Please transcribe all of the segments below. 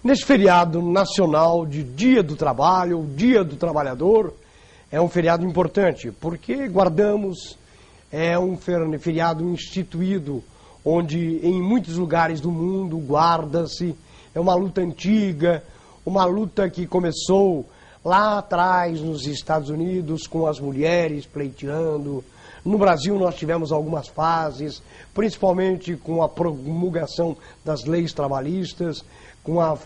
Neste feriado nacional de Dia do Trabalho, Dia do Trabalhador, é um feriado importante, porque guardamos, é um feriado instituído, onde em muitos lugares do mundo guarda-se, é uma luta antiga, uma luta que começou lá atrás nos Estados Unidos, com as mulheres pleiteando. No Brasil nós tivemos algumas fases, principalmente com a promulgação das leis trabalhistas, com a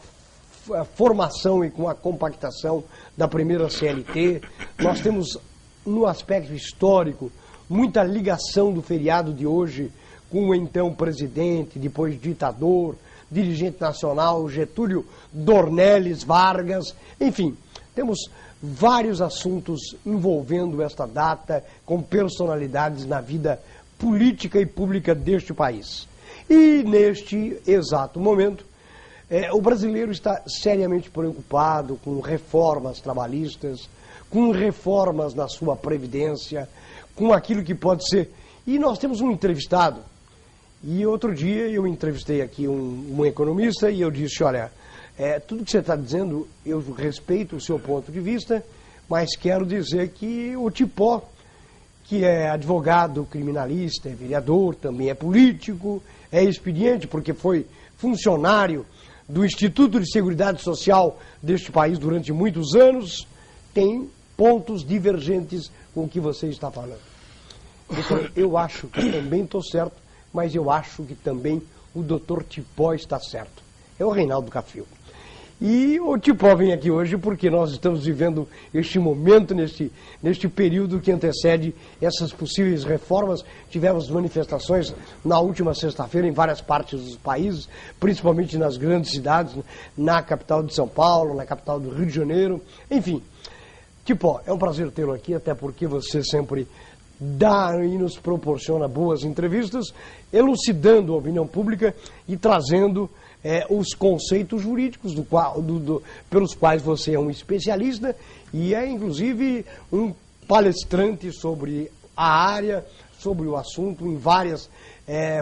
formação e com a compactação da primeira CLT. Nós temos, no aspecto histórico, muita ligação do feriado de hoje com o então presidente, depois ditador, dirigente nacional, Getúlio Dornelles Vargas. Enfim, temos vários assuntos envolvendo esta data com personalidades na vida política e pública deste país. E neste exato momento, o brasileiro está seriamente preocupado com reformas trabalhistas, com reformas na sua previdência, com aquilo que pode ser. E nós temos um entrevistado. E outro dia eu entrevistei aqui um economista e eu disse, olha, tudo que você está dizendo, eu respeito o seu ponto de vista, mas quero dizer que o Tipó, que é advogado criminalista, é vereador, também é político, é expediente, porque foi funcionário do Instituto de Seguridade Social deste país durante muitos anos, tem pontos divergentes com o que você está falando. Então, eu acho que também estou certo, mas eu acho que também o doutor Tipó está certo. É o Reinaldo Cafil. E o Tipó vem aqui hoje porque nós estamos vivendo este momento, neste período que antecede essas possíveis reformas. Tivemos manifestações na última sexta-feira em várias partes dos países, principalmente nas grandes cidades, na capital de São Paulo, na capital do Rio de Janeiro. Enfim, Tipó, é um prazer tê-lo aqui, até porque você sempre dá e nos proporciona boas entrevistas, elucidando a opinião pública e trazendo os conceitos jurídicos pelos quais você é um especialista e é inclusive um palestrante sobre a área, sobre o assunto em várias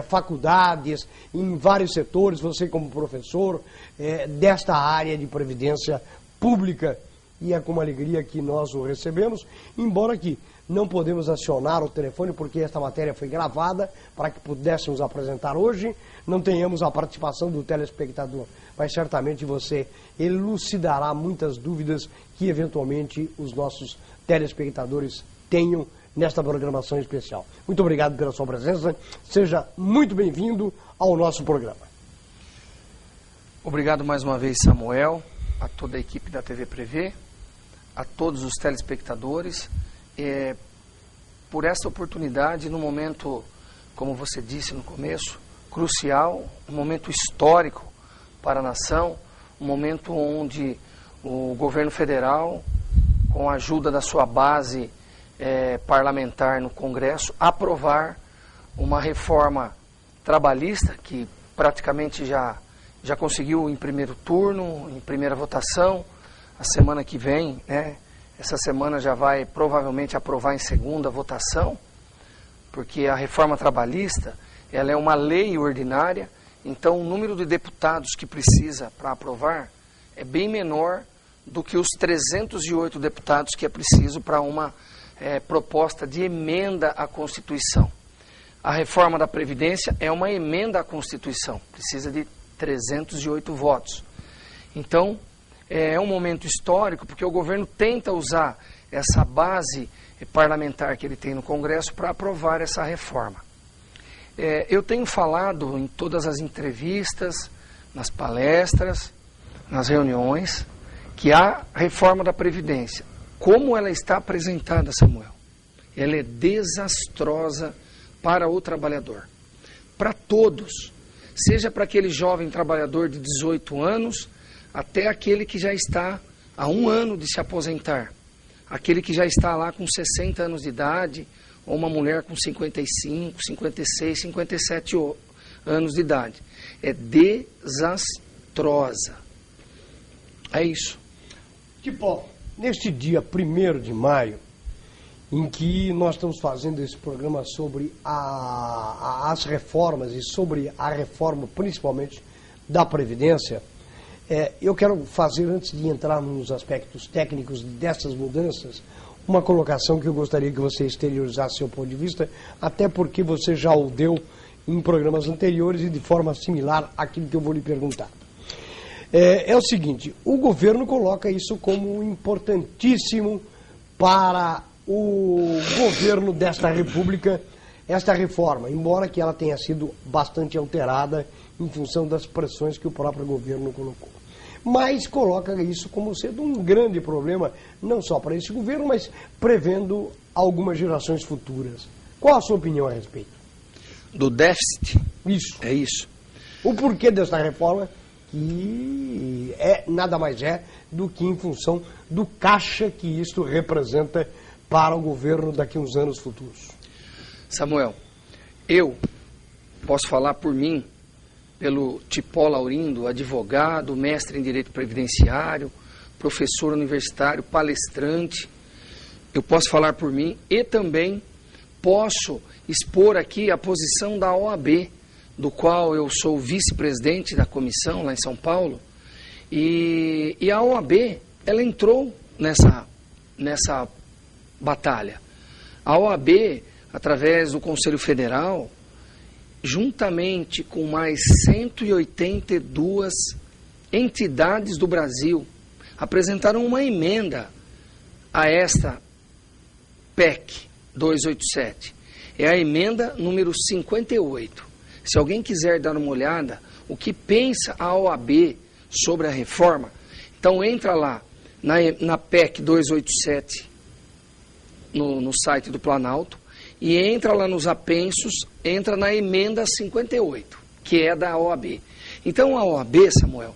faculdades, em vários setores, você como professor desta área de previdência pública. E é com uma alegria que nós o recebemos, embora que não podemos acionar o telefone porque esta matéria foi gravada para que pudéssemos apresentar hoje, não tenhamos a participação do telespectador, mas certamente você elucidará muitas dúvidas que eventualmente os nossos telespectadores tenham nesta programação especial. Muito obrigado pela sua presença, seja muito bem-vindo ao nosso programa. Obrigado mais uma vez, Samuel, a toda a equipe da TV Prevê, a todos os telespectadores, por esta oportunidade, num momento, como você disse no começo, crucial, um momento histórico para a nação, um momento onde o governo federal, com a ajuda da sua base parlamentar no Congresso, aprovar uma reforma trabalhista que praticamente já conseguiu em primeiro turno, em primeira votação. A semana que vem, essa semana já vai provavelmente aprovar em segunda votação, porque a reforma trabalhista, ela é uma lei ordinária, então o número de deputados que precisa para aprovar é bem menor do que os 308 deputados que é preciso para uma proposta de emenda à Constituição. A reforma da Previdência é uma emenda à Constituição, precisa de 308 votos. Então, é um momento histórico porque o governo tenta usar essa base parlamentar que ele tem no Congresso para aprovar essa reforma. Eu tenho falado em todas as entrevistas, nas palestras, nas reuniões, que a reforma da Previdência, como ela está apresentada, Samuel, ela é desastrosa para o trabalhador. Para todos, seja para aquele jovem trabalhador de 18 anos, até aquele que já está há 1 ano de se aposentar, aquele que já está lá com 60 anos de idade, ou uma mulher com 55, 56, 57 anos de idade. É desastrosa. É isso. Tipó, neste dia 1º de maio, em que nós estamos fazendo esse programa sobre as reformas e sobre a reforma principalmente da Previdência, Eu quero fazer, antes de entrar nos aspectos técnicos dessas mudanças, uma colocação que eu gostaria que você exteriorizasse seu ponto de vista, até porque você já o deu em programas anteriores e de forma similar àquilo que eu vou lhe perguntar. É o seguinte, o governo coloca isso como importantíssimo para o governo desta República, esta reforma, embora que ela tenha sido bastante alterada em função das pressões que o próprio governo colocou. Mas coloca isso como sendo um grande problema, não só para esse governo, mas prevendo algumas gerações futuras. Qual a sua opinião a respeito? Do déficit? Isso. É isso. O porquê desta reforma, que nada mais é do que em função do caixa que isto representa para o governo daqui a uns anos futuros. Samuel, eu posso falar por mim, pelo Tipó Laurindo, advogado, mestre em Direito Previdenciário, professor universitário, palestrante. Eu posso falar por mim e também posso expor aqui a posição da OAB, do qual eu sou vice-presidente da comissão lá em São Paulo. E a OAB, ela entrou nessa batalha. A OAB, através do Conselho Federal, juntamente com mais 182 entidades do Brasil, apresentaram uma emenda a esta PEC 287. É a emenda número 58. Se alguém quiser dar uma olhada, o que pensa a OAB sobre a reforma, então entra lá na PEC 287 no site do Planalto e entra lá nos apensos, entra na emenda 58, que é da OAB. Então a OAB, Samuel,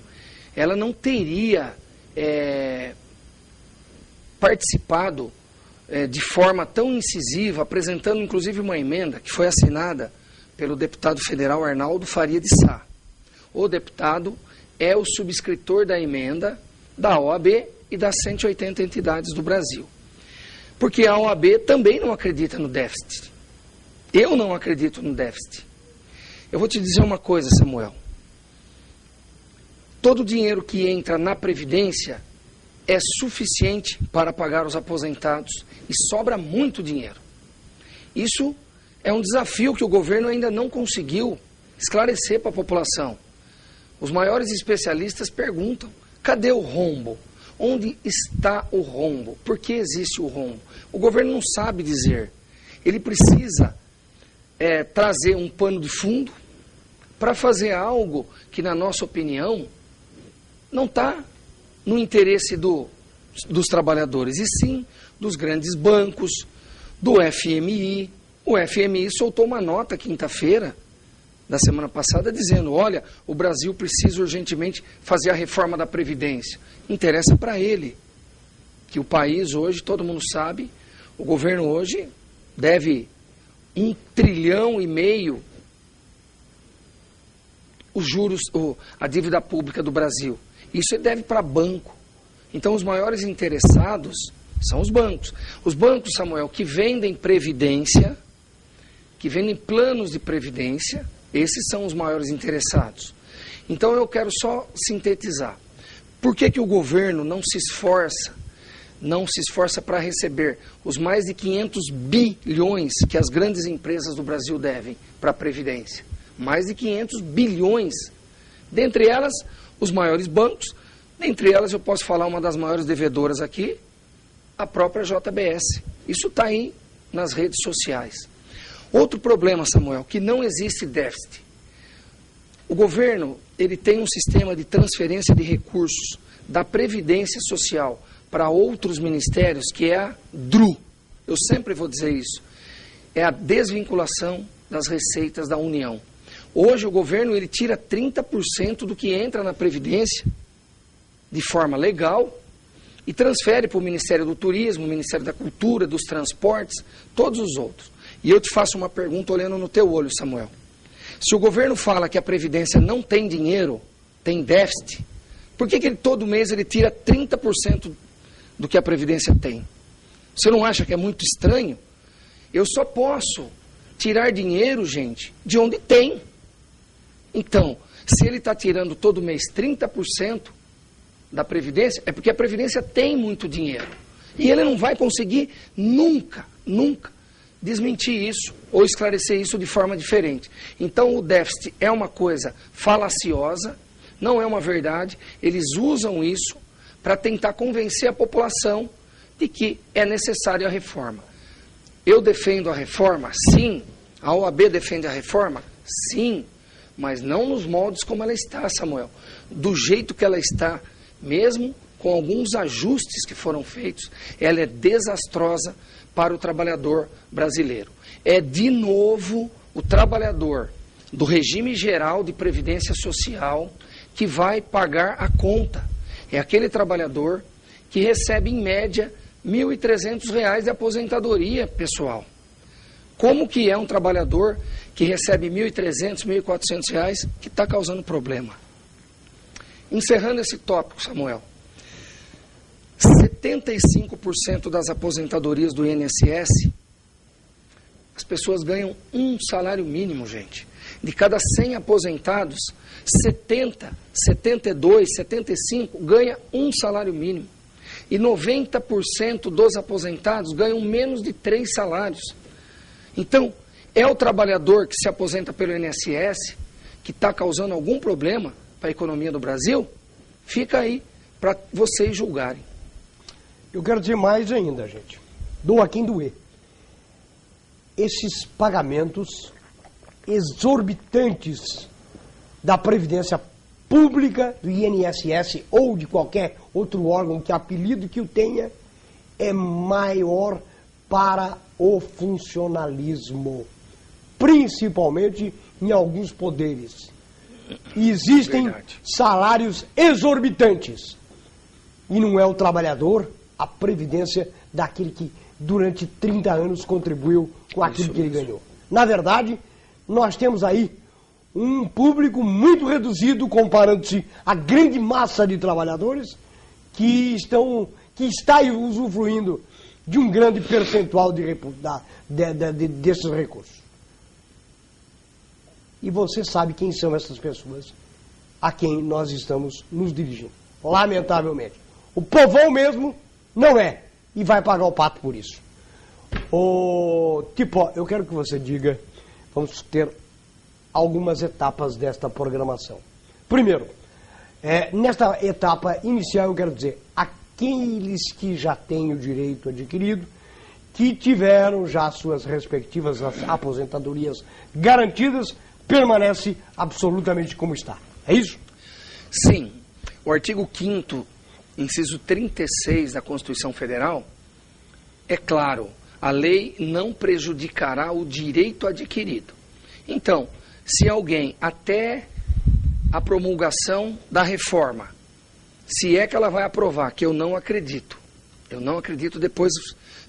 ela não teria participado de forma tão incisiva, apresentando inclusive uma emenda que foi assinada pelo deputado federal Arnaldo Faria de Sá. O deputado é o subscritor da emenda da OAB e das 180 entidades do Brasil. Porque a OAB também não acredita no déficit. Eu não acredito no déficit. Eu vou te dizer uma coisa, Samuel. Todo o dinheiro que entra na Previdência é suficiente para pagar os aposentados e sobra muito dinheiro. Isso é um desafio que o governo ainda não conseguiu esclarecer para a população. Os maiores especialistas perguntam, cadê o rombo? Onde está o rombo? Por que existe o rombo? O governo não sabe dizer. Ele precisa trazer um pano de fundo para fazer algo que, na nossa opinião, não está no interesse dos trabalhadores, e sim dos grandes bancos, do FMI. O FMI soltou uma nota quinta-feira da semana passada dizendo, olha, o Brasil precisa urgentemente fazer a reforma da Previdência. Interessa para ele, que o país hoje, todo mundo sabe, o governo hoje deve 1,5 trilhão os juros, a dívida pública do Brasil. Isso ele deve para banco. Então os maiores interessados são os bancos. Os bancos, Samuel, que vendem previdência, que vendem planos de previdência, esses são os maiores interessados. Então eu quero só sintetizar. Por que o governo não se esforça para receber os mais de 500 bilhões que as grandes empresas do Brasil devem para a Previdência? Mais de 500 bilhões. Dentre elas, os maiores bancos. Dentre elas, eu posso falar uma das maiores devedoras aqui, a própria JBS. Isso está aí nas redes sociais. Outro problema, Samuel, que não existe déficit. O governo, ele tem um sistema de transferência de recursos da Previdência Social para outros ministérios, que é a DRU. Eu sempre vou dizer isso. É a desvinculação das receitas da União. Hoje o governo ele tira 30% do que entra na Previdência de forma legal e transfere para o Ministério do Turismo, o Ministério da Cultura, dos Transportes, todos os outros. E eu te faço uma pergunta olhando no teu olho, Samuel. Se o governo fala que a Previdência não tem dinheiro, tem déficit, por que ele, todo mês ele tira 30% do que a Previdência tem? Você não acha que é muito estranho? Eu só posso tirar dinheiro, gente, de onde tem. Então, se ele está tirando todo mês 30%, da Previdência é porque a Previdência tem muito dinheiro. E ele não vai conseguir nunca desmentir isso ou esclarecer isso de forma diferente. Então o déficit é uma coisa falaciosa, não é uma verdade. Eles usam isso para tentar convencer a população de que é necessária a reforma. Eu defendo a reforma? Sim. A OAB defende a reforma? Sim. Mas não nos moldes como ela está, Samuel. Do jeito que ela está, mesmo com alguns ajustes que foram feitos, ela é desastrosa para o trabalhador brasileiro. É, de novo, o trabalhador do regime geral de previdência social que vai pagar a conta. É aquele trabalhador que recebe, em média, R$ 1.300 de aposentadoria, pessoal. Como que é um trabalhador que recebe R$ 1.300, R$ 1.400 que está causando problema? Encerrando esse tópico, Samuel, 75% das aposentadorias do INSS, as pessoas ganham um salário mínimo, gente. De cada 100 aposentados, 70, 72, 75 ganha um salário mínimo. E 90% dos aposentados ganham menos de 3 salários. Então, é o trabalhador que se aposenta pelo INSS que está causando algum problema para a economia do Brasil? Fica aí para vocês julgarem. Eu quero dizer mais ainda, gente. Doa quem doer. Esses pagamentos exorbitantes da Previdência Pública, do INSS ou de qualquer outro órgão que apelido que o tenha, é maior para o funcionalismo, principalmente em alguns poderes. E existem salários exorbitantes. E não é o trabalhador a previdência daquele que durante 30 anos contribuiu com aquilo que ele ganhou. Na verdade, nós temos aí um público muito reduzido comparando-se à grande massa de trabalhadores que está usufruindo de um grande percentual desses recursos. E você sabe quem são essas pessoas a quem nós estamos nos dirigindo. Lamentavelmente. O povão mesmo não é. E vai pagar o pato por isso. Eu quero que você diga, vamos ter algumas etapas desta programação. Primeiro, nesta etapa inicial eu quero dizer, aqueles que já têm o direito adquirido, que tiveram já suas respectivas aposentadorias garantidas, permanece absolutamente como está. É isso? Sim. O artigo 5º, inciso 36 da Constituição Federal, é claro, a lei não prejudicará o direito adquirido. Então, se alguém, até a promulgação da reforma, se é que ela vai aprovar, que eu não acredito depois,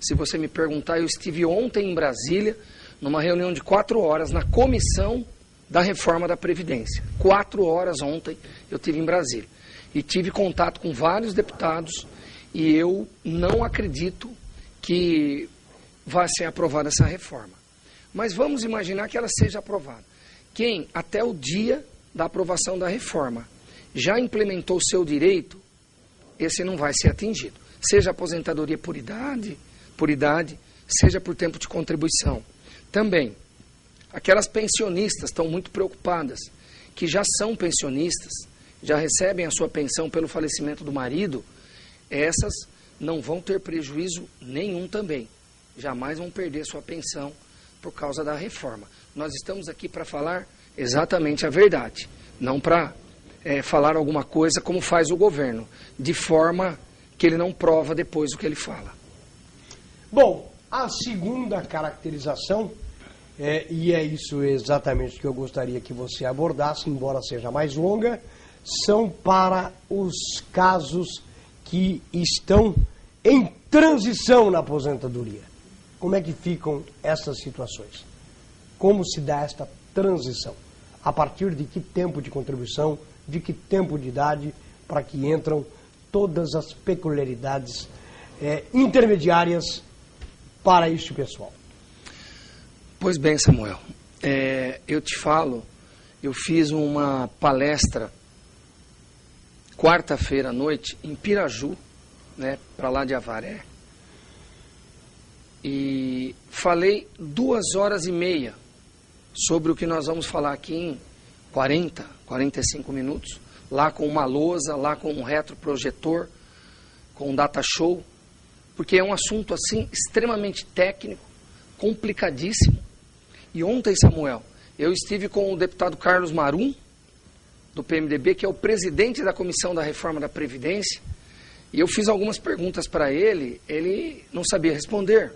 se você me perguntar, eu estive ontem em Brasília, numa reunião de 4 horas, na comissão da reforma da Previdência. 4 horas ontem eu estive em Brasília. E tive contato com vários deputados e eu não acredito que vai ser aprovada essa reforma. Mas vamos imaginar que ela seja aprovada. Quem, até o dia da aprovação da reforma, já implementou o seu direito, esse não vai ser atingido. Seja aposentadoria por idade, seja por tempo de contribuição. Também, aquelas pensionistas estão muito preocupadas, que já são pensionistas, já recebem a sua pensão pelo falecimento do marido, essas não vão ter prejuízo nenhum também. Jamais vão perder sua pensão por causa da reforma. Nós estamos aqui para falar exatamente a verdade, não para falar alguma coisa como faz o governo, de forma que ele não prova depois o que ele fala. Bom, a segunda caracterização, e é isso exatamente que eu gostaria que você abordasse, embora seja mais longa, são para os casos que estão em transição na aposentadoria. Como é que ficam essas situações? Como se dá esta transição? A partir de que tempo de contribuição, de que tempo de idade, para que entram todas as peculiaridades intermediárias para este pessoal? Pois bem, Samuel, eu te falo, eu fiz uma palestra quarta-feira à noite, em Piraju, né, para lá de Avaré, e falei 2h30 sobre o que nós vamos falar aqui em 40, 45 minutos, lá com uma lousa, lá com um retroprojetor, com um data show, porque é um assunto assim extremamente técnico, complicadíssimo. E ontem, Samuel, eu estive com o deputado Carlos Marum, do PMDB, que é o presidente da Comissão da Reforma da Previdência, e eu fiz algumas perguntas para ele não sabia responder,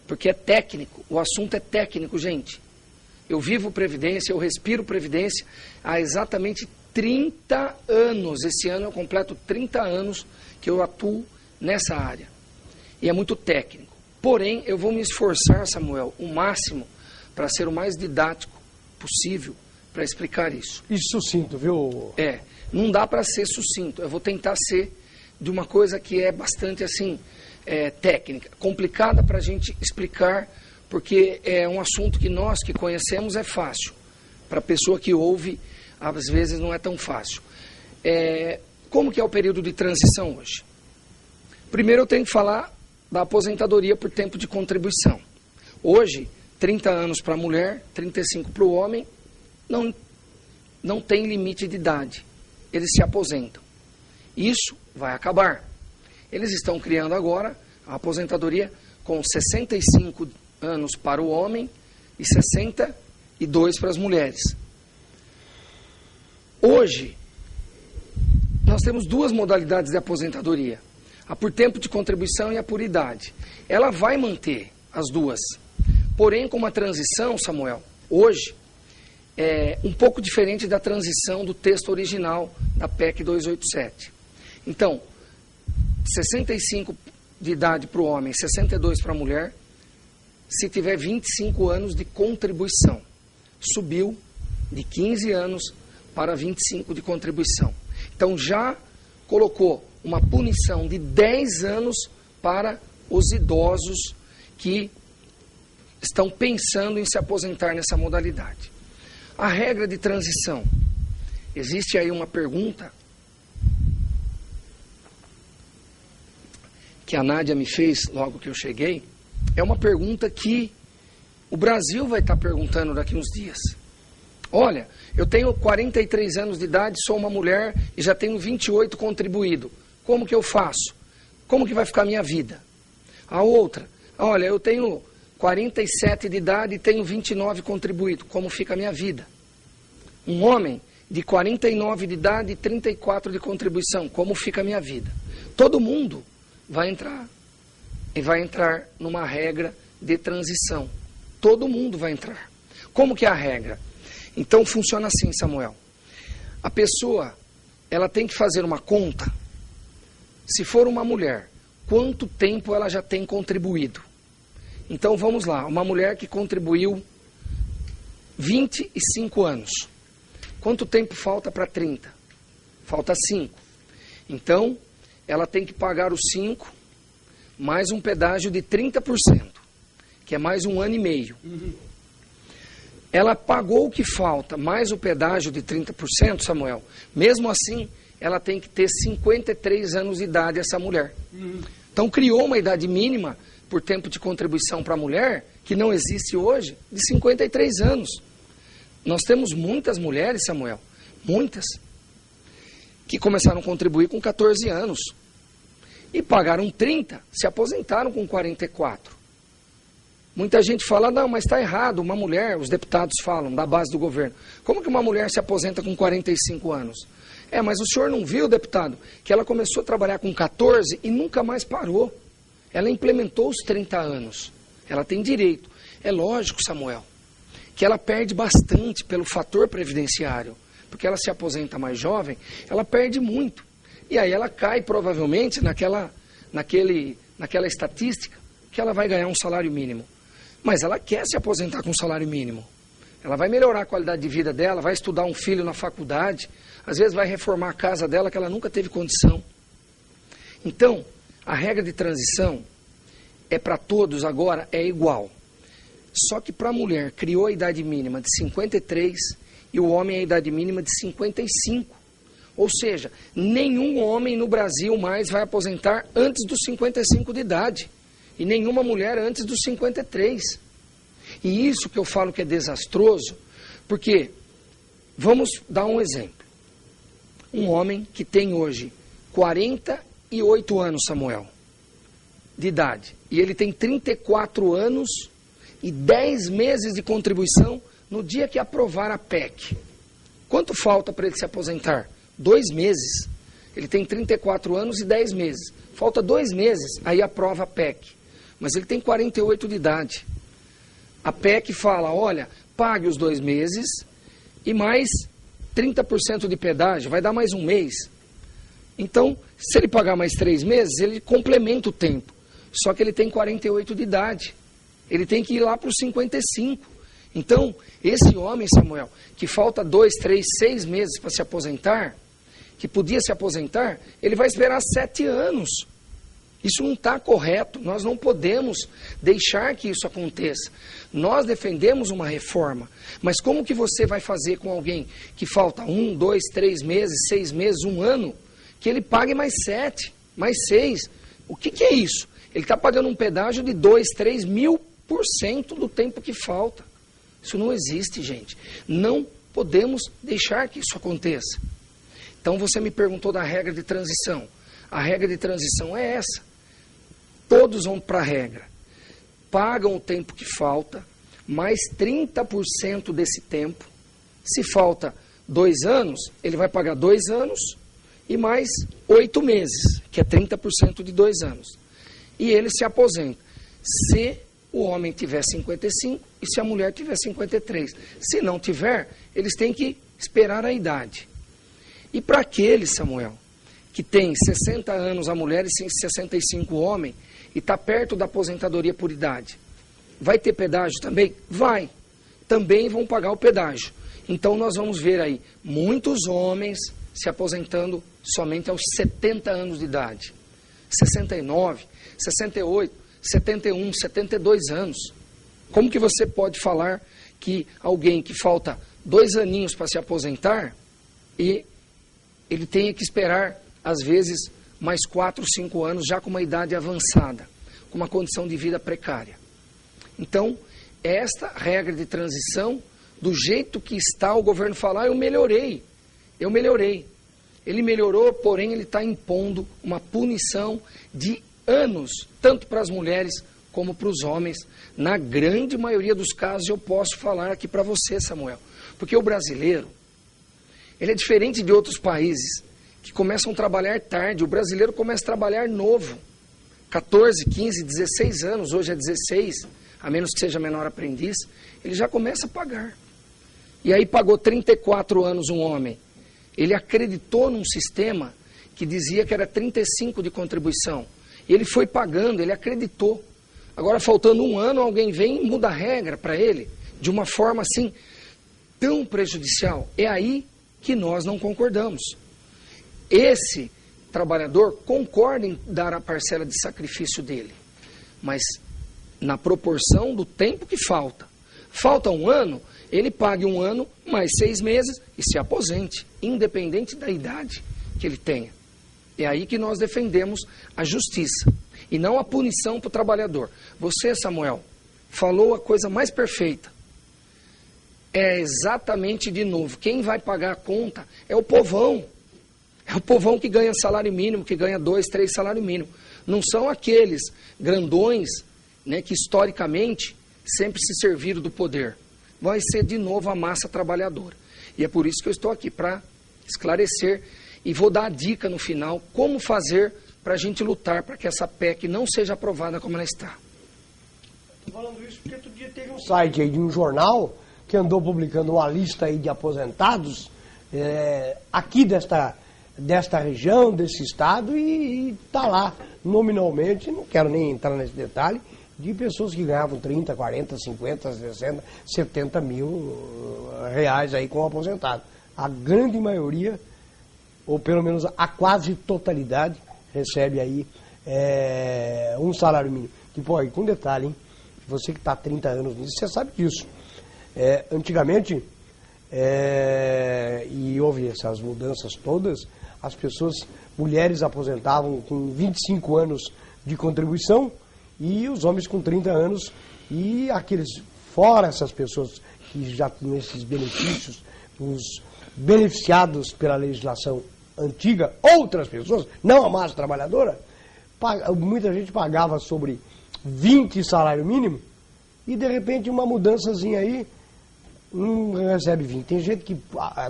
porque é técnico, o assunto é técnico, gente. Eu vivo Previdência, eu respiro Previdência há exatamente 30 anos. Esse ano eu completo 30 anos que eu atuo nessa área. E é muito técnico. Porém, eu vou me esforçar, Samuel, o máximo para ser o mais didático possível para explicar isso. E sucinto, viu? Não dá para ser sucinto. Eu vou tentar ser de uma coisa que é bastante assim, técnica, complicada para a gente explicar, porque é um assunto que nós que conhecemos é fácil. Para a pessoa que ouve, às vezes não é tão fácil. Como que é o período de transição hoje? Primeiro eu tenho que falar da aposentadoria por tempo de contribuição. Hoje, 30 anos para a mulher, 35 para o homem, não tem limite de idade. Eles se aposentam. Isso vai acabar. Eles estão criando agora a aposentadoria com 65 anos para o homem e 62 para as mulheres. Hoje, nós temos duas modalidades de aposentadoria. A por tempo de contribuição e a por idade. Ela vai manter as duas. Porém, com uma transição, Samuel, hoje, é um pouco diferente da transição do texto original da PEC 287. Então, 65 de idade para o homem, 62 para a mulher, se tiver 25 anos de contribuição. Subiu de 15 anos para 25 de contribuição. Então, já colocou uma punição de 10 anos para os idosos que estão pensando em se aposentar nessa modalidade. A regra de transição. Existe aí uma pergunta que a Nádia me fez logo que eu cheguei. É uma pergunta que o Brasil vai estar perguntando daqui uns dias. Olha, eu tenho 43 anos de idade, sou uma mulher e já tenho 28 contribuído. Como que eu faço? Como que vai ficar a minha vida? A outra, olha, eu tenho 47 de idade e tenho 29 contribuído. Como fica a minha vida? Um homem de 49 de idade e 34 de contribuição. Como fica a minha vida? Todo mundo vai entrar. E vai entrar numa regra de transição. Todo mundo vai entrar. Como que é a regra? Então funciona assim, Samuel. A pessoa, ela tem que fazer uma conta. Se for uma mulher, quanto tempo ela já tem contribuído? Então vamos lá, uma mulher que contribuiu 25 anos. Quanto tempo falta para 30? Falta 5. Então, ela tem que pagar os 5, mais um pedágio de 30%, que é mais 1 ano e meio. Ela pagou o que falta, mais o pedágio de 30%, Samuel. Mesmo assim, ela tem que ter 53 anos de idade, essa mulher. Então, criou uma idade mínima por tempo de contribuição para a mulher, que não existe hoje, de 53 anos. Nós temos muitas mulheres, Samuel, muitas, que começaram a contribuir com 14 anos. E pagaram 30, se aposentaram com 44. Muita gente fala, não, mas está errado, uma mulher, os deputados falam, da base do governo. Como que uma mulher se aposenta com 45 anos? Mas o senhor não viu, deputado, que ela começou a trabalhar com 14 e nunca mais parou. Ela implementou os 30 anos. Ela tem direito. É lógico, Samuel, que ela perde bastante pelo fator previdenciário. Porque ela se aposenta mais jovem, ela perde muito. E aí ela cai provavelmente naquela estatística que ela vai ganhar um salário mínimo. Mas ela quer se aposentar com um salário mínimo. Ela vai melhorar a qualidade de vida dela, vai estudar um filho na faculdade, às vezes vai reformar a casa dela que ela nunca teve condição. Então, a regra de transição é para todos agora, é igual. Só que para a mulher criou a idade mínima de 53 e o homem a idade mínima de 55. Ou seja, nenhum homem no Brasil mais vai aposentar antes dos 55 de idade. E nenhuma mulher antes dos 53. E isso que eu falo que é desastroso, porque, vamos dar um exemplo. Um homem que tem hoje 48 anos, Samuel, de idade, e ele tem 34 anos e 10 meses de contribuição no dia que aprovar a PEC. Quanto falta para ele se aposentar? 2 meses. Ele tem 34 anos e 10 meses. Falta 2 meses, aí aprova a PEC. Mas ele tem 48 de idade. A PEC fala, olha, pague os 2 meses e mais 30% de pedágio, vai dar mais um mês. Então, se ele pagar mais 3 meses, ele complementa o tempo. Só que ele tem 48 de idade. Ele tem que ir lá para os 55. Então, esse homem, Samuel, que falta 2, 3, 6 meses para se aposentar, que podia se aposentar, ele vai esperar 7 anos. Isso não está correto, nós não podemos deixar que isso aconteça. Nós defendemos uma reforma, mas como que você vai fazer com alguém que falta 1, 2, 3 meses, 6 meses, 1 ano, que ele pague mais 7, mais 6? O que é isso? Ele está pagando um pedágio de 2, 3 mil% do tempo que falta. Isso não existe, gente. Não podemos deixar que isso aconteça. Então você me perguntou da regra de transição. A regra de transição é essa. Todos vão para a regra. Pagam o tempo que falta, mais 30% desse tempo. Se falta 2 anos, ele vai pagar 2 anos e mais 8 meses, que é 30% de 2 anos. E ele se aposenta. Se o homem tiver 55 e se a mulher tiver 53. Se não tiver, eles têm que esperar a idade. E para aquele, Samuel, que tem 60 anos a mulher e 65 o homem, e está perto da aposentadoria por idade, vai ter pedágio também? Vai. Também vão pagar o pedágio. Então nós vamos ver aí muitos homens se aposentando somente aos 70 anos de idade. 69, 68, 71, 72 anos. Como que você pode falar que alguém que falta 2 aninhos para se aposentar e ele tenha que esperar, às vezes, mais 4, 5 anos, já com uma idade avançada, com uma condição de vida precária? Então, esta regra de transição, do jeito que está, o governo fala, eu melhorei. Ele melhorou, porém ele está impondo uma punição de anos, tanto para as mulheres como para os homens. Na grande maioria dos casos, eu posso falar aqui para você, Samuel. Porque o brasileiro, ele é diferente de outros países que começam a trabalhar tarde. O brasileiro começa a trabalhar novo. 14, 15, 16 anos, hoje é 16, a menos que seja menor aprendiz, ele já começa a pagar. E aí pagou 34 anos um homem. Ele acreditou num sistema que dizia que era 35 de contribuição. E ele foi pagando, ele acreditou. Agora, faltando 1 ano, alguém vem e muda a regra para ele, de uma forma assim, tão prejudicial. É aí que nós não concordamos. Esse trabalhador concorda em dar a parcela de sacrifício dele, mas na proporção do tempo que falta. Falta 1 ano, ele pague 1 ano, mais 6 meses e se aposente, independente da idade que ele tenha. É aí que nós defendemos a justiça e não a punição para o trabalhador. Você, Samuel, falou a coisa mais perfeita. É exatamente de novo, quem vai pagar a conta é o povão. É o povão que ganha salário mínimo, que ganha 2, 3 salário mínimo. Não são aqueles grandões, né, que historicamente sempre se serviram do poder. Vai ser de novo a massa trabalhadora. E é por isso que eu estou aqui, para esclarecer, e vou dar a dica no final, como fazer para a gente lutar para que essa PEC não seja aprovada como ela está. Estou falando isso porque outro dia teve um site aí de um jornal que andou publicando uma lista aí de aposentados aqui desta região, desse estado, e está lá nominalmente, não quero nem entrar nesse detalhe, de pessoas que ganhavam 30, 40, 50, 60, 70 mil reais aí como aposentado. A grande maioria, ou pelo menos a quase totalidade, recebe aí um salário mínimo. Tipo, aí, com detalhe, hein? Você que está há 30 anos nisso, você sabe disso. Antigamente, e houve essas mudanças todas, as pessoas, mulheres aposentavam com 25 anos de contribuição e os homens com 30 anos. E aqueles, fora essas pessoas que já tinham esses benefícios, os beneficiados pela legislação antiga, outras pessoas, não a massa trabalhadora, muita gente pagava sobre 20 salário mínimo e de repente uma mudançazinha aí, não recebe 20. Tem gente que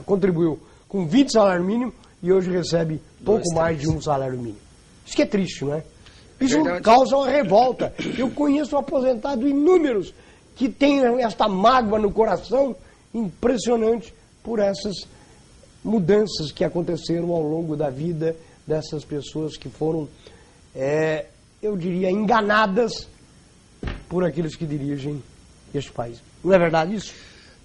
contribuiu com 20 salário mínimo e hoje recebe pouco mais de um salário mínimo. Isso que é triste, não é? Isso causa uma revolta. Eu conheço aposentados inúmeros que têm esta mágoa no coração impressionante por essas mudanças que aconteceram ao longo da vida dessas pessoas que foram, eu diria, enganadas por aqueles que dirigem este país. Não é verdade isso?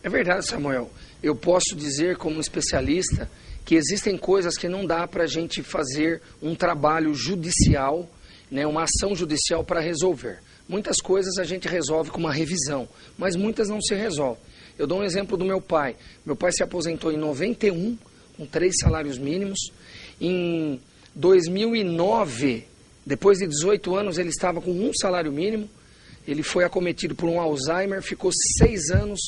É verdade, Samuel. Eu posso dizer, como especialista, que existem coisas que não dá para a gente fazer um trabalho judicial, né, uma ação judicial para resolver. Muitas coisas a gente resolve com uma revisão, mas muitas não se resolvem. Eu dou um exemplo do meu pai. Meu pai se aposentou em 91, com 3 salários mínimos. Em 2009, depois de 18 anos, ele estava com 1 salário mínimo. Ele foi acometido por um Alzheimer, ficou 6 anos,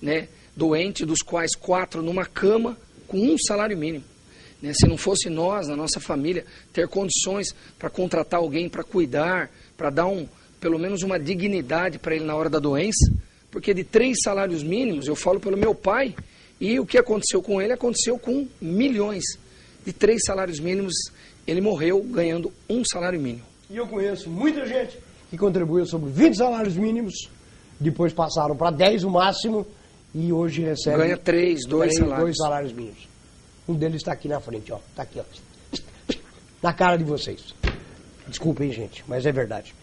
né, doente, dos quais 4 numa cama, com 1 salário mínimo. Né, se não fosse nós, na nossa família, ter condições para contratar alguém para cuidar, para dar pelo menos uma dignidade para ele na hora da doença, porque de 3 salários mínimos, eu falo pelo meu pai, e o que aconteceu com ele aconteceu com milhões. De 3 salários mínimos, ele morreu ganhando 1 salário mínimo. E eu conheço muita gente que contribuiu sobre 20 salários mínimos, depois passaram para 10 o máximo, e hoje recebe... Ganha 2 salários. 2 salários mínimos. Um deles está aqui na frente, ó. Está aqui, ó. Na cara de vocês. Desculpem, gente, mas é verdade.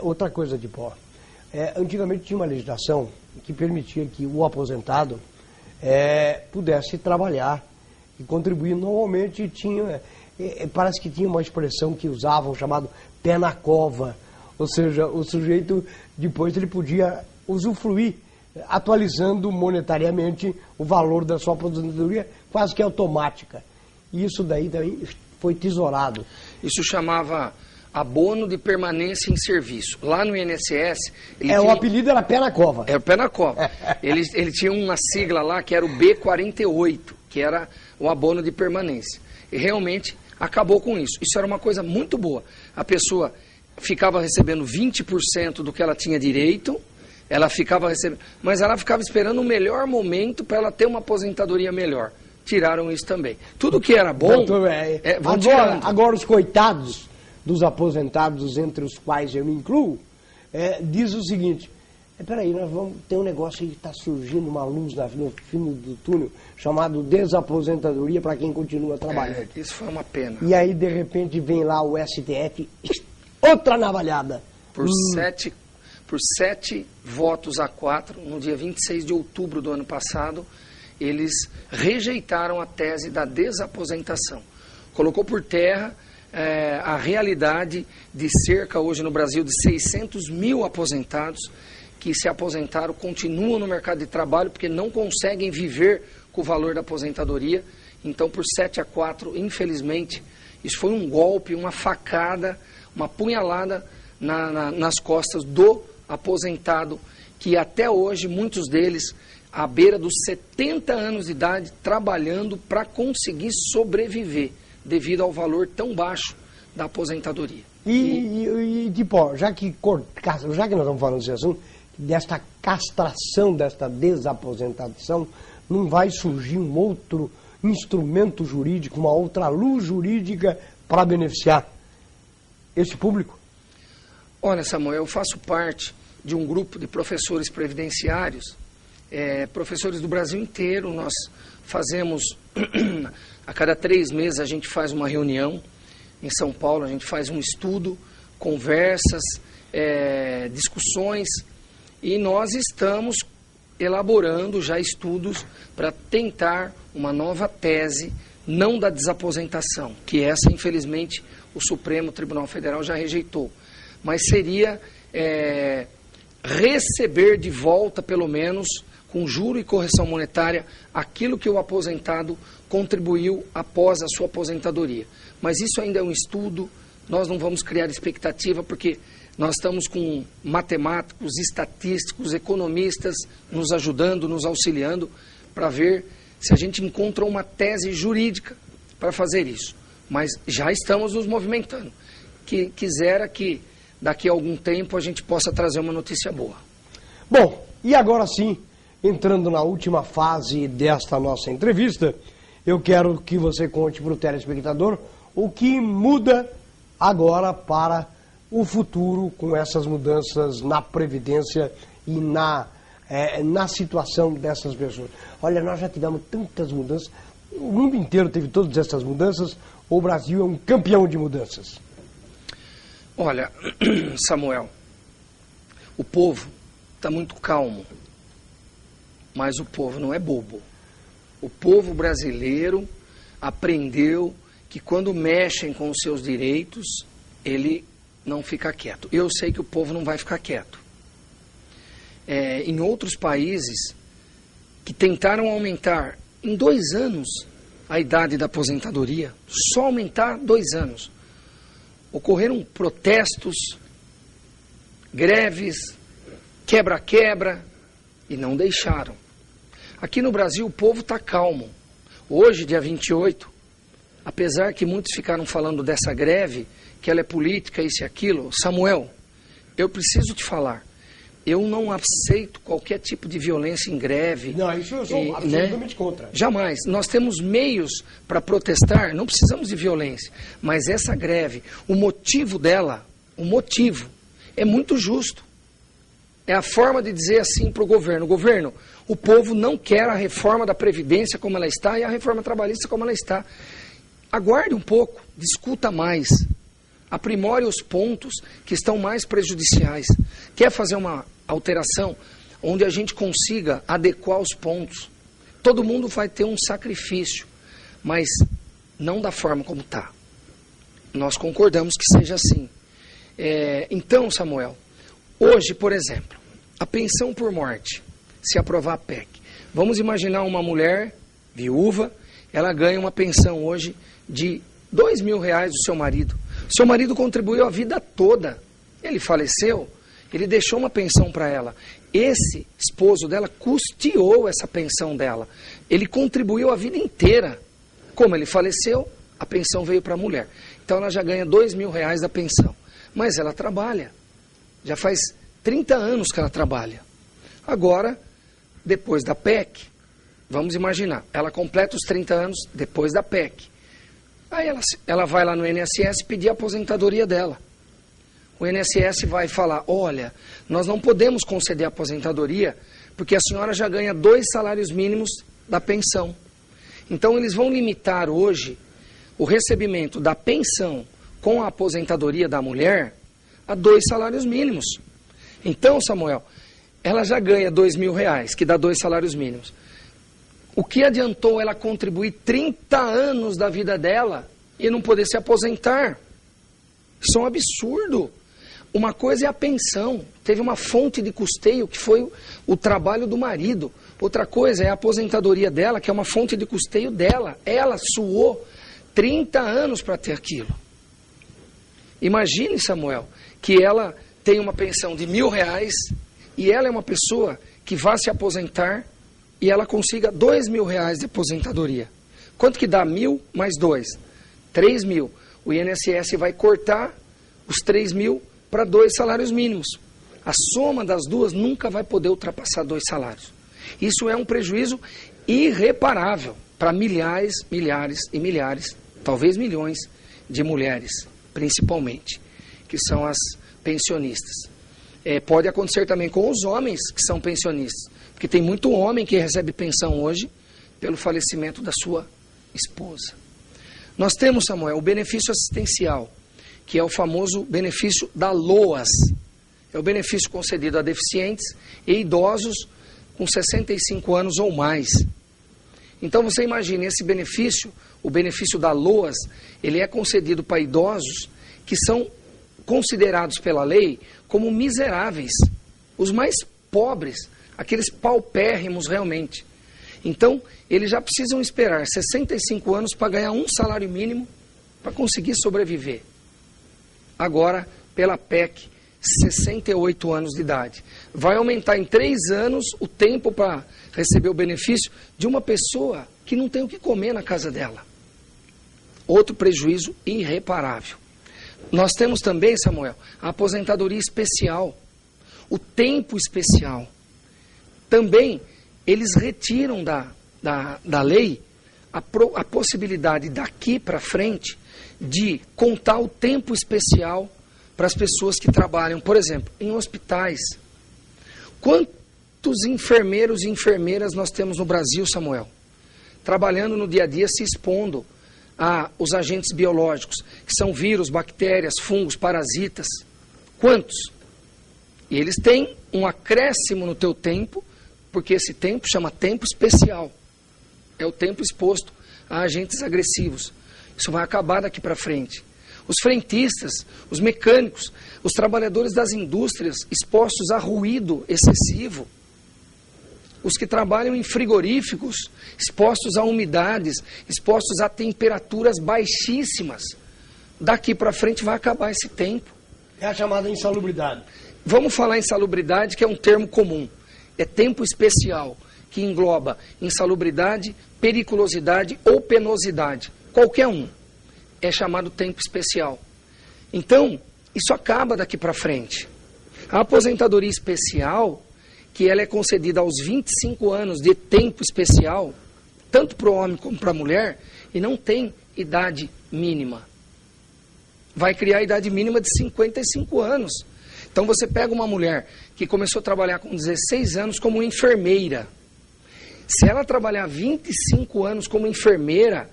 Outra coisa de pó. Antigamente tinha uma legislação que permitia que o aposentado pudesse trabalhar e contribuir. Normalmente tinha... parece que tinha uma expressão que usavam, chamado pé na cova. Ou seja, o sujeito, depois ele podia usufruir, atualizando monetariamente o valor da sua aposentadoria, quase que automática. E isso daí também foi tesourado. Isso chamava abono de permanência em serviço. Lá no INSS... O apelido era pé na cova. É o pé na cova. ele tinha uma sigla lá que era o B48, que era o abono de permanência. E realmente acabou com isso. Isso era uma coisa muito boa. A pessoa ficava recebendo 20% do que ela tinha direito, ela ficava recebendo, mas ela ficava esperando o melhor momento para ela ter uma aposentadoria melhor. Tiraram isso também. Tudo que era bom, vão tirando. Agora os coitados dos aposentados, entre os quais eu me incluo, diz o seguinte: peraí, nós vamos ter um negócio aí que está surgindo uma luz no fim do túnel, chamado desaposentadoria para quem continua trabalhando. Isso foi uma pena. E aí, de repente, vem lá o STF, outra navalhada. Por 7 votos a 4, no dia 26 de outubro do ano passado, eles rejeitaram a tese da desaposentação. Colocou por terra a realidade de cerca, hoje no Brasil, de 600 mil aposentados que se aposentaram, continuam no mercado de trabalho porque não conseguem viver com o valor da aposentadoria. Então, por 7 a 4, infelizmente, isso foi um golpe, uma facada, uma punhalada nas costas do aposentado, que até hoje, muitos deles, à beira dos 70 anos de idade, trabalhando para conseguir sobreviver, devido ao valor tão baixo da aposentadoria. Já que nós estamos falando desse assunto, desta castração, desta desaposentação, não vai surgir um outro instrumento jurídico, uma outra luz jurídica para beneficiar esse público? Olha, Samuel, eu faço parte de um grupo de professores previdenciários, professores do Brasil inteiro. Nós fazemos, a cada 3 meses a gente faz uma reunião em São Paulo, a gente faz um estudo, conversas, discussões, e nós estamos elaborando já estudos para tentar uma nova tese, não da desaposentação, que essa, infelizmente, o Supremo Tribunal Federal já rejeitou, mas seria receber de volta, pelo menos, com juro e correção monetária, aquilo que o aposentado contribuiu após a sua aposentadoria. Mas isso ainda é um estudo, nós não vamos criar expectativa, porque nós estamos com matemáticos, estatísticos, economistas nos ajudando, nos auxiliando, para ver se a gente encontra uma tese jurídica para fazer isso. Mas já estamos nos movimentando. Quisera que daqui a algum tempo a gente possa trazer uma notícia boa. Bom, e agora sim, entrando na última fase desta nossa entrevista, eu quero que você conte para o telespectador o que muda agora para o futuro com essas mudanças na Previdência e na situação dessas pessoas. Olha, nós já tivemos tantas mudanças, o mundo inteiro teve todas essas mudanças, o Brasil é um campeão de mudanças. Olha, Samuel, o povo está muito calmo, mas o povo não é bobo. O povo brasileiro aprendeu que quando mexem com os seus direitos, ele não fica quieto. Eu sei que o povo não vai ficar quieto. Em outros países que tentaram aumentar em 2 anos a idade da aposentadoria, só aumentar 2 anos, ocorreram protestos, greves, quebra-quebra, e não deixaram. Aqui no Brasil o povo está calmo. Hoje, dia 28, apesar que muitos ficaram falando dessa greve, que ela é política, isso e aquilo, Samuel, eu preciso te falar, eu não aceito qualquer tipo de violência em greve. Não, isso eu sou absolutamente contra. Jamais. Nós temos meios para protestar, não precisamos de violência. Mas essa greve, o motivo dela, é muito justo. É a forma de dizer assim para o governo. Governo, o povo não quer a reforma da Previdência como ela está e a reforma trabalhista como ela está. Aguarde um pouco, discuta mais. Aprimore os pontos que estão mais prejudiciais. Quer fazer uma alteração onde a gente consiga adequar os pontos? Todo mundo vai ter um sacrifício, mas não da forma como está. Nós concordamos que seja assim. Então, Samuel, hoje, por exemplo, a pensão por morte, se aprovar a PEC, vamos imaginar uma mulher viúva, ela ganha uma pensão hoje de R$2.000 do seu marido. Seu marido contribuiu a vida toda. Ele faleceu, ele deixou uma pensão para ela. Esse esposo dela custeou essa pensão dela. Ele contribuiu a vida inteira. Como ele faleceu, a pensão veio para a mulher. Então ela já ganha R$2.000 da pensão. Mas ela trabalha. Já faz 30 anos que ela trabalha. Agora, depois da PEC, vamos imaginar, ela completa os 30 anos depois da PEC. Aí ela vai lá no INSS pedir a aposentadoria dela. O INSS vai falar, olha, nós não podemos conceder a aposentadoria porque a senhora já ganha 2 salários mínimos da pensão. Então eles vão limitar hoje o recebimento da pensão com a aposentadoria da mulher a 2 salários mínimos. Então, Samuel, ela já ganha R$2.000, que dá 2 salários mínimos. O que adiantou ela contribuir 30 anos da vida dela e não poder se aposentar? Isso é um absurdo. Uma coisa é a pensão. Teve uma fonte de custeio que foi o trabalho do marido. Outra coisa é a aposentadoria dela, que é uma fonte de custeio dela. Ela suou 30 anos para ter aquilo. Imagine, Samuel, que ela tem uma pensão de R$1.000 e ela é uma pessoa que vai se aposentar e ela consiga R$2.000 de aposentadoria. Quanto que dá 1.000 mais 2? 3.000. O INSS vai cortar os 3.000 para 2 salários mínimos. A soma das duas nunca vai poder ultrapassar 2 salários. Isso é um prejuízo irreparável para milhares, milhares e milhares, talvez milhões de mulheres, principalmente, que são as pensionistas. Pode acontecer também com os homens que são pensionistas, porque tem muito homem que recebe pensão hoje pelo falecimento da sua esposa. Nós temos, Samuel, o benefício assistencial, que é o famoso benefício da LOAS. É o benefício concedido a deficientes e idosos com 65 anos ou mais. Então você imagine esse benefício, o benefício da LOAS, ele é concedido para idosos que são considerados pela lei como miseráveis, os mais pobres, aqueles paupérrimos realmente. Então, eles já precisam esperar 65 anos para ganhar um salário mínimo para conseguir sobreviver. Agora, pela PEC, 68 anos de idade. Vai aumentar em 3 anos o tempo para receber o benefício de uma pessoa que não tem o que comer na casa dela. Outro prejuízo irreparável. Nós temos também, Samuel, a aposentadoria especial, o tempo especial. Também, eles retiram da lei a possibilidade daqui para frente de contar o tempo especial para as pessoas que trabalham, por exemplo, em hospitais. Quantos enfermeiros e enfermeiras nós temos no Brasil, Samuel? Trabalhando no dia a dia, se expondo aos agentes biológicos, que são vírus, bactérias, fungos, parasitas. Quantos? E eles têm um acréscimo no teu tempo, porque esse tempo chama tempo especial. É o tempo exposto a agentes agressivos. Isso vai acabar daqui para frente. Os frentistas, os mecânicos, os trabalhadores das indústrias expostos a ruído excessivo, os que trabalham em frigoríficos, expostos a umidades, expostos a temperaturas baixíssimas. Daqui para frente vai acabar esse tempo. É a chamada insalubridade. Vamos falar em insalubridade, que é um termo comum. É tempo especial, que engloba insalubridade, periculosidade ou penosidade. Qualquer um. É chamado tempo especial. Então, isso acaba daqui para frente. A aposentadoria especial, que ela é concedida aos 25 anos de tempo especial, tanto para o homem como para a mulher, e não tem idade mínima. Vai criar a idade mínima de 55 anos. Então você pega uma mulher que começou a trabalhar com 16 anos como enfermeira. Se ela trabalhar 25 anos como enfermeira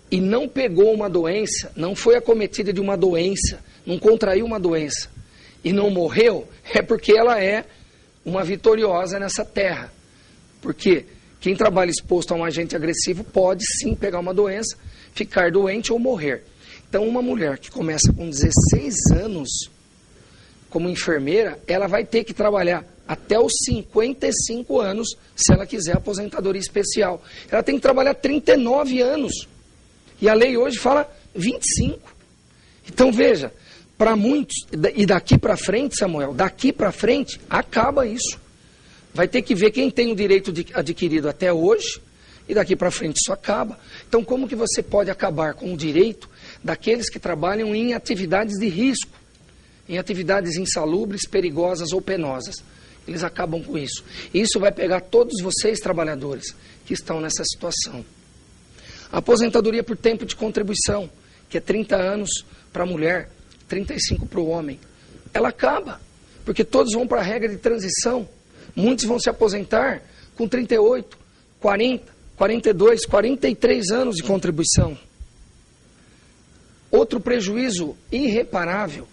e não pegou uma doença, não foi acometida de uma doença, não contraiu uma doença e não morreu, é porque ela é uma vitoriosa nessa terra. Porque quem trabalha exposto a um agente agressivo pode sim pegar uma doença, ficar doente ou morrer. Então uma mulher que começa com 16 anos como enfermeira, ela vai ter que trabalhar até os 55 anos se ela quiser aposentadoria especial. Ela tem que trabalhar 39 anos. E a lei hoje fala 25. Então veja, para muitos, e daqui para frente, Samuel, daqui para frente, acaba isso. Vai ter que ver quem tem o direito adquirido até hoje, e daqui para frente isso acaba. Então como que você pode acabar com o direito daqueles que trabalham em atividades de risco, em atividades insalubres, perigosas ou penosas? Eles acabam com isso. E isso vai pegar todos vocês, trabalhadores, que estão nessa situação. A aposentadoria por tempo de contribuição, que é 30 anos para a mulher, 35 para o homem, ela acaba, porque todos vão para a regra de transição. Muitos vão se aposentar com 38, 40, 42, 43 anos de contribuição. Outro prejuízo irreparável,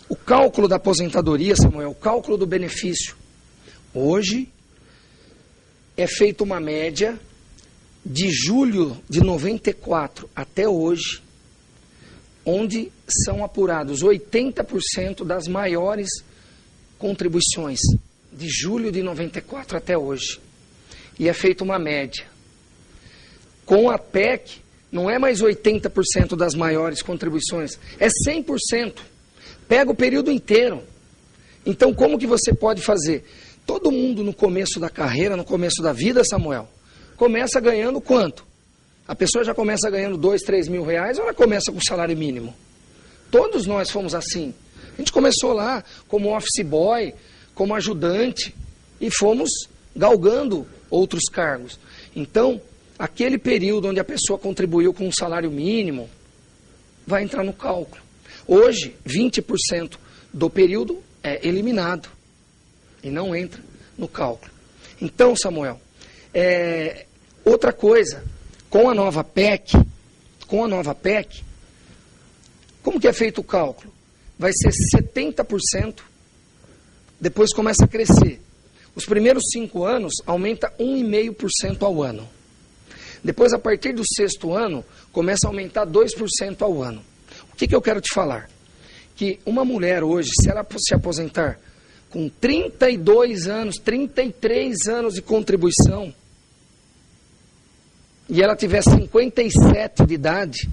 o cálculo da aposentadoria, Samuel, o cálculo do benefício. Hoje é feita uma média de julho de 94 até hoje, onde são apurados 80% das maiores contribuições, de julho de 94 até hoje. E é feita uma média. Com a PEC, não é mais 80% das maiores contribuições, é 100%. Pega o período inteiro. Então, como que você pode fazer? Todo mundo no começo da carreira, no começo da vida, Samuel, começa ganhando quanto? A pessoa já começa ganhando 2, 3 mil reais ou ela começa com salário mínimo? Todos nós fomos assim. A gente começou lá como office boy, como ajudante e fomos galgando outros cargos. Então, aquele período onde a pessoa contribuiu com um salário mínimo vai entrar no cálculo. Hoje, 20% do período é eliminado e não entra no cálculo. Então, Samuel, outra coisa, com a nova PEC, como que é feito o cálculo? Vai ser 70%, depois começa a crescer. Os primeiros 5 anos aumenta 1,5% ao ano. Depois, a partir do 6º ano, começa a aumentar 2% ao ano. O que eu quero te falar? Que uma mulher hoje, se ela se aposentar com 32 anos, 33 anos de contribuição, e ela tiver 57 de idade,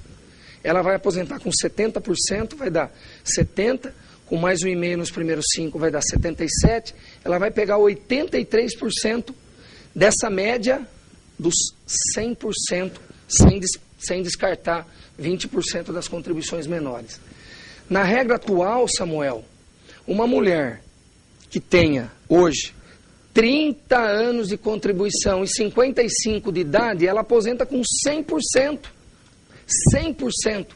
ela vai aposentar com 70%, vai dar 70%, com mais 1,5 nos primeiros 5 vai dar 77%, ela vai pegar 83% dessa média dos 100%, sem descartar 20% das contribuições menores. Na regra atual, Samuel, uma mulher que tenha hoje 30 anos de contribuição e 55 de idade, ela aposenta com 100%. 100%.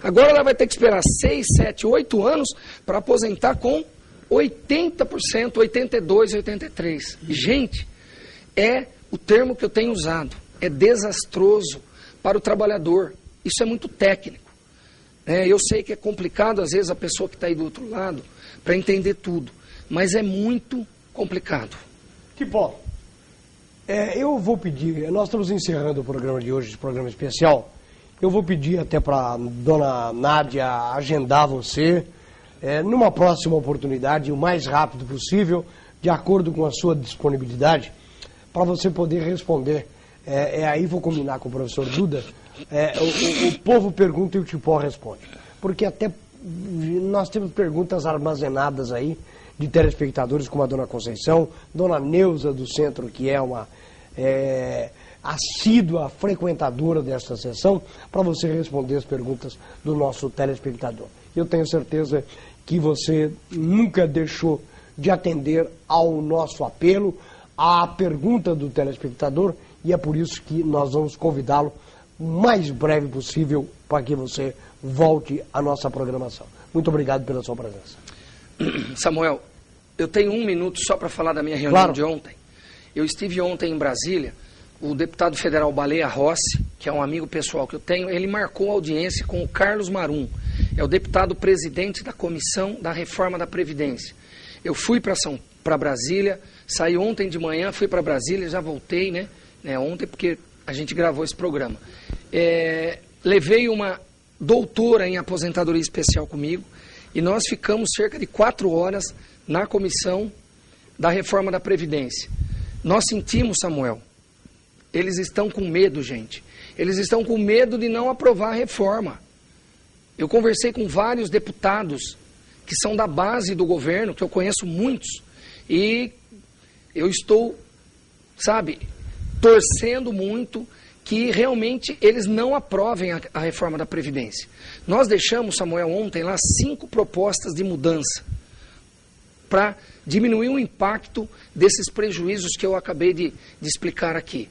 Agora ela vai ter que esperar 6, 7, 8 anos para aposentar com 80%, 82, 83. Gente, é o termo que eu tenho usado. É desastroso para o trabalhador. Isso é muito técnico. Eu sei que é complicado, às vezes, a pessoa que está aí do outro lado, para entender tudo. Mas é muito complicado. Tipo, eu vou pedir, nós estamos encerrando o programa de hoje, esse programa especial. Eu vou pedir até para a dona Nádia agendar você numa próxima oportunidade, o mais rápido possível, de acordo com a sua disponibilidade, para você poder responder. Aí vou combinar com o professor Duda. O povo pergunta e o Tipó responde. Porque até nós temos perguntas armazenadas aí de telespectadores como a dona Conceição, dona Neuza do Centro, que é uma assídua frequentadora desta sessão, para você responder as perguntas do nosso telespectador. Eu tenho certeza que você nunca deixou de atender ao nosso apelo, à pergunta do telespectador, e é por isso que nós vamos convidá-lo o mais breve possível para que você volte à nossa programação. Muito obrigado pela sua presença. Samuel, eu tenho 1 minuto só para falar da minha reunião de ontem. Eu estive ontem em Brasília, o deputado federal Baleia Rossi, que é um amigo pessoal que eu tenho, ele marcou audiência com o Carlos Marum, é o deputado presidente da Comissão da Reforma da Previdência. Eu fui para Brasília, saí ontem de manhã, fui para Brasília, já voltei, ontem, porque a gente gravou esse programa. Levei uma doutora em aposentadoria especial comigo, e nós ficamos cerca de 4 horas na Comissão da Reforma da Previdência. Nós sentimos, Samuel, eles estão com medo, gente. Eles estão com medo de não aprovar a reforma. Eu conversei com vários deputados que são da base do governo, que eu conheço muitos, e eu estou, torcendo muito que realmente eles não aprovem a reforma da Previdência. Nós deixamos, Samuel, ontem lá 5 propostas de mudança para diminuir o impacto desses prejuízos que eu acabei de explicar aqui.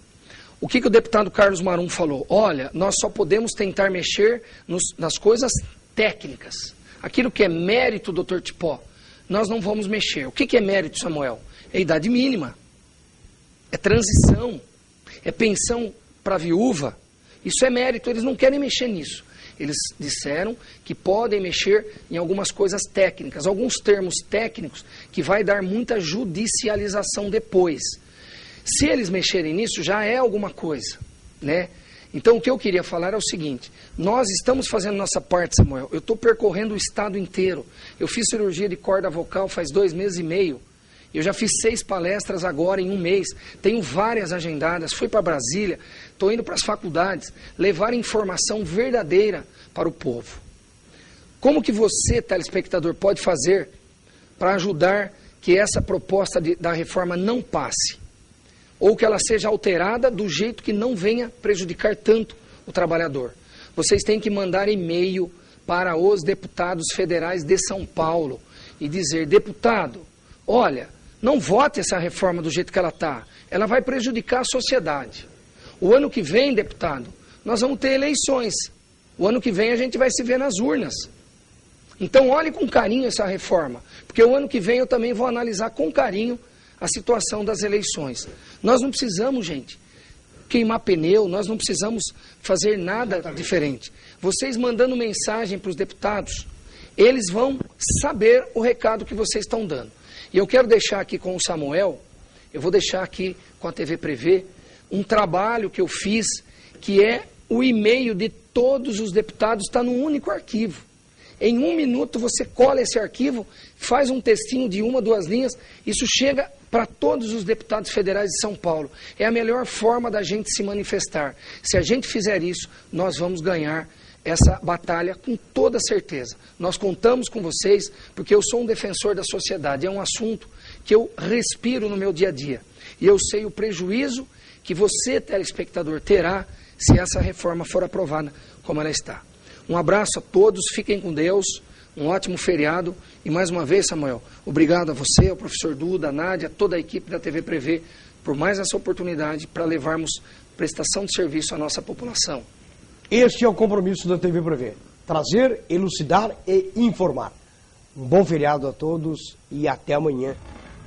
O que o deputado Carlos Marum falou? Olha, nós só podemos tentar mexer nas coisas técnicas. Aquilo que é mérito, doutor Tipó, nós não vamos mexer. O que é mérito, Samuel? É idade mínima, é transição, é pensão para viúva. Isso é mérito, eles não querem mexer nisso. Eles disseram que podem mexer em algumas coisas técnicas, alguns termos técnicos que vai dar muita judicialização depois. Se eles mexerem nisso, já é alguma coisa, Então, o que eu queria falar é o seguinte: nós estamos fazendo nossa parte, Samuel. Eu estou percorrendo o estado inteiro. Eu fiz cirurgia de corda vocal faz 2 meses e meio. Eu já fiz 6 palestras agora em 1 mês. Tenho várias agendadas. Fui para Brasília, estou indo para as faculdades, levar informação verdadeira para o povo. Como que você, telespectador, pode fazer para ajudar que essa proposta da reforma não passe? Ou que ela seja alterada do jeito que não venha prejudicar tanto o trabalhador? Vocês têm que mandar e-mail para os deputados federais de São Paulo e dizer: deputado, olha, não vote essa reforma do jeito que ela está. Ela vai prejudicar a sociedade. O ano que vem, deputado, nós vamos ter eleições. O ano que vem a gente vai se ver nas urnas. Então olhe com carinho essa reforma, porque o ano que vem eu também vou analisar com carinho a situação das eleições. Nós não precisamos, gente, queimar pneu, nós não precisamos fazer nada diferente. Vocês mandando mensagem para os deputados, eles vão saber o recado que vocês estão dando. E eu quero deixar aqui com o Samuel, eu vou deixar aqui com a TV Prevê, um trabalho que eu fiz, que é o e-mail de todos os deputados, está num único arquivo. Em 1 minuto você cola esse arquivo, faz um textinho de 1, 2 linhas, isso chega para todos os deputados federais de São Paulo. É a melhor forma da gente se manifestar. Se a gente fizer isso, nós vamos ganhar essa batalha com toda certeza. Nós contamos com vocês, porque eu sou um defensor da sociedade. É um assunto que eu respiro no meu dia a dia. E eu sei o prejuízo que você, telespectador, terá se essa reforma for aprovada como ela está. Um abraço a todos, fiquem com Deus, um ótimo feriado. E mais uma vez, Samuel, obrigado a você, ao professor Duda, a Nádia, a toda a equipe da TV Prevê, por mais essa oportunidade para levarmos prestação de serviço à nossa população. Este é o compromisso da TV Prevê, trazer, elucidar e informar. Um bom feriado a todos e até amanhã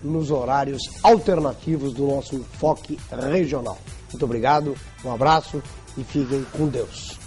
nos horários alternativos do nosso enfoque regional. Muito obrigado, um abraço e fiquem com Deus.